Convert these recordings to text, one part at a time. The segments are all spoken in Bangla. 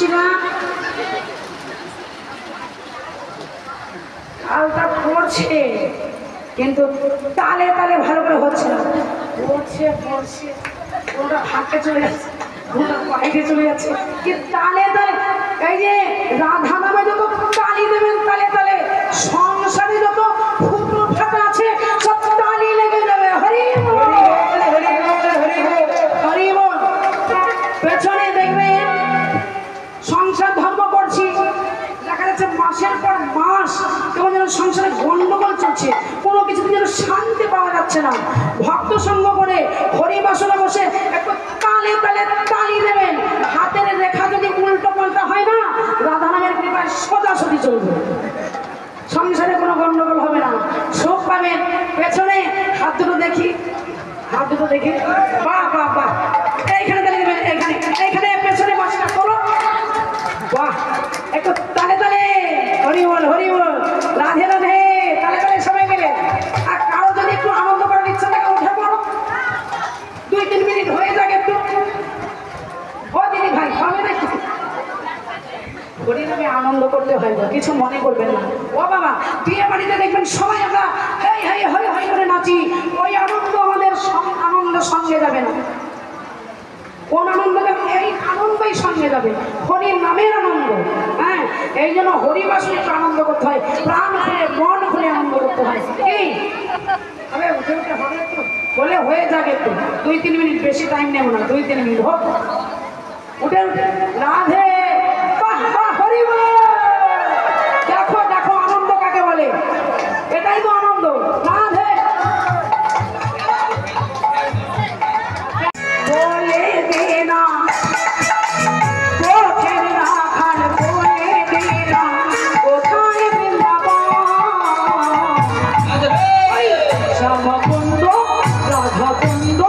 মাসিরা কালটা পড়ছে কিন্তু তালে তালে ভালো করে হচ্ছে না, পড়ছে পড়ছে কোনটা হাঁটতে চলে যাচ্ছে কোনটা বাইরে চলে যাচ্ছে, কি তালে তালে। এই যে রাধা নামে যত তালি দেবেন তালে তালে, সংসারে যত ফুটো ফাটা আছে সব তালি লেগে যাবে। হরি বল হরি বল। পেছনে দেখবেন সংসার ধর্ম করছি, দেখা যাচ্ছে মাসের পর মাস কেমন যেন সংসারে গন্ডগোল চলছে, কোনো কিছুতে যেন শান্তি পাওয়া যাচ্ছে না। ভক্ত সঙ্গ করে হরিবাসনে বসে একটু তালে তালে তালি দেবেন, হাতের রেখা যদি উল্টো পাল্টা হয় না, রাধা নামের কৃপায় সোজাসুজি চলবে, সংসারে কোনো গন্ডগোল হবে না, সুখ পাবেন। পেছনে হাত দুটো দেখি, হাত দুটো দেখি, বাহ বাহ বাহ, এইখানে তালি দেবেন, এইখানে এইখানে পেছনে বাসটা করো, বাহ একটু তালে তালে। হরি বল হরি বল, রাধে রাধে, তালে তালে সবাই মিলে। আর কারো যদি একটু আনন্দ করার ইচ্ছা থাকে উঠে পড়ো, 2-3 মিনিট হয়ে যাক একটু। ও দিদি ভাই হবে নাকি? হরিনামে আনন্দ করতে হয় না, কিছু মনে করবেন না। ও বাবা, বিয়ে বাড়িতে দেখবেন সবাই আমরা হেই হেই হই হই করে নাচি, ওই আনন্দ আমাদের আনন্দ সঙ্গে যাবে না। কোন আনন্দ যাবে? এই আনন্দই সঙ্গে যাবে, হরির নামের আনন্দ। হ্যাঁ, এই জন্য হরিবাসে একটু আনন্দ করতে হয়, প্রাণ খুলে মন খুলে আনন্দ করতে হয়। এই আরে উঠে উঠে হবে একটু, বলে হয়ে যাবে একটু, 2-3 মিনিট, বেশি টাইম নেব না, 2-3 মিনিট হোক। উঠে উঠে রাধে, বাহ বাহ, হরি বল। দেখো দেখো আনন্দ কাকে বলে, এটাই তো আনন্দ। রাধে বলে দে না, চোখের রাখাল বলে দে না, কোথায় বৃন্দাবন, শ্যামকুণ্ড রাধাকুণ্ড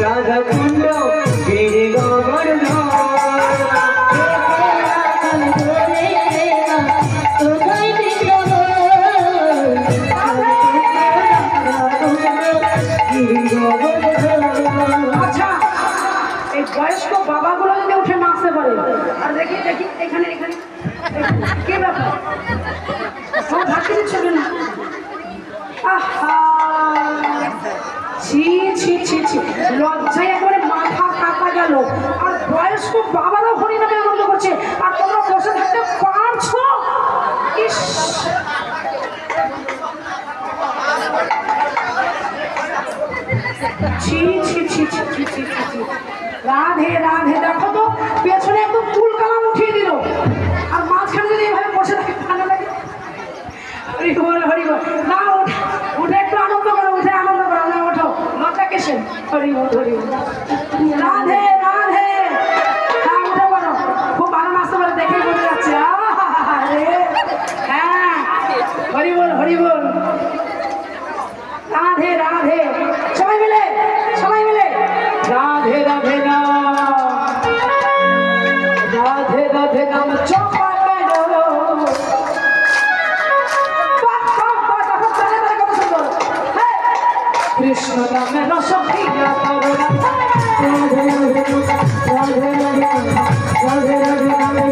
রাধা কুণ্ড গিরি গোবর্ধন আচ্ছা এই বয়স্ক বাবাগুলো যদি উঠে নাচতে পারে আর দেখি দেখি এখানে এখানে কি ব্যাপার সব হাঁটি দিচ্ছে না আহা ছি ছি ছি ছি লজ্জায় একবারে মাথা কাটা গেল আর বয়স্ক বাবারাও হরিনামে আনন্দ করছে আর তোমরা বসে থাকতে পারছো ইস ছি ছি ছি ছি ছি ছি ছি রাধে রাধে দেখো তো পেছনে একদম ফুল কালাম উঠিয়ে দিল আর মাঝখানে যদি এইভাবে বসে থাকে ভালো লাগে হরি বল না উঠে একটু আনন্দ করো উঠে আনন্দ করো না ওঠো লজ্জা কেসে হরি বল রাধে রাধে হ্যাঁ উঠে বলো খুব ভালো নাচতে পারে দেখেই বোঝা যাচ্ছে হ্যাঁ হরি বল রাধে রাধে সবাই মিলে রাধে রাধে নাম রাধে রাধে নাম চপা করো কৃষ্ণ নামে রস প্রিয়া করো রাধে রাধে রাধে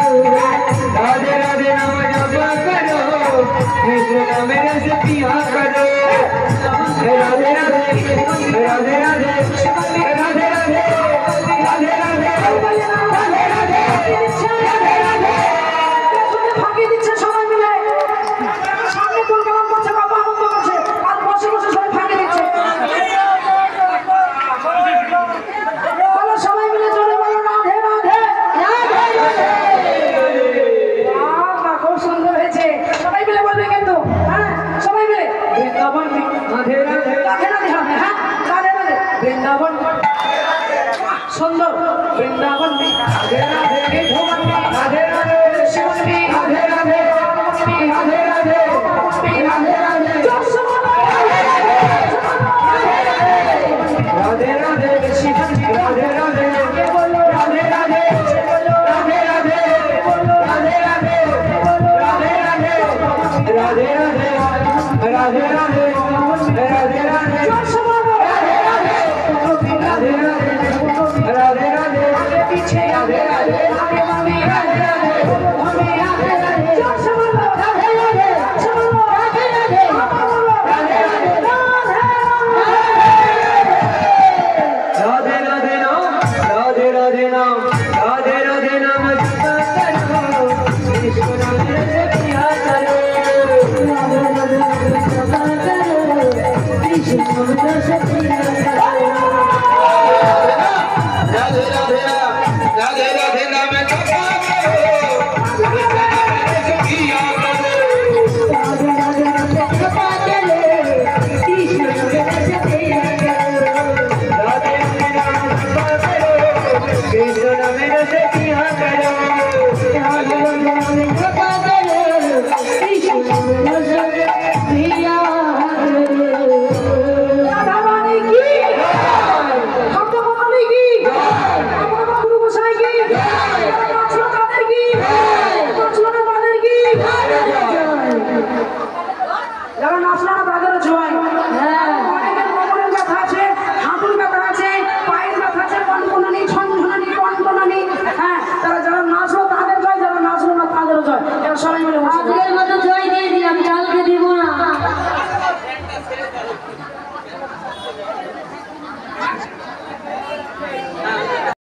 राधे राधे नाम जपा करो कृष्ण नाम रस पिया करो राधे राधे राधे राधे राधे राधे राधे ফাঁকি দিচ্ছে সবাই মিলে সামনে তোর কেমন করছে বাবা আনন্দ করছে আর বসে বসে সবাই ফাঁকি দিচ্ছে বলো সবাই মিলে জোরে বলো রাধে রাধে বাবা খুব সুন্দর হয়েছে সবাই মিলে বলবে কিন্তু হ্যাঁ সবাই মিলে বৃন্দাবন राधे राधे রাধে রাধে হবে হ্যাঁ রাধে রাধে বৃন্দাবন সুন্দর বৃন্দাবন राधे राधे ভগবান राधे राधे শিবন राधे राधे राधे राधे राधे राधे राधे राधे शिवन राधे राधे राधे राधे राधे राधे राधे राधे राधे राधे राधे राधे राधे राधे राधे पीछे राधे राधे राधे राधे नाम राधे राधे नाम राधे राधे नाम जपा करो कृष्ण नाम रस पिया करो राधे राधे नाम जपा करो कृष्ण नाम रस पिया करो राधे राधे राधे राधे नाम जपा करो कृष्ण नाम रस पिया करो राधे राधे नाम जपा करो कृष्ण नाम रस पिया करो राधे राधे नाम जपा करो कृष्ण नाम रस पिया करो राधे राधे नाम जपा करो कृष्ण नाम रस पिया करो রাধা রানী কি ভক্ত মণ্ডলী কি আমার গুরু গোসাই কি নাচলো তাদের কি নাচলো না তাদের কি যারা নাচলো না তাদের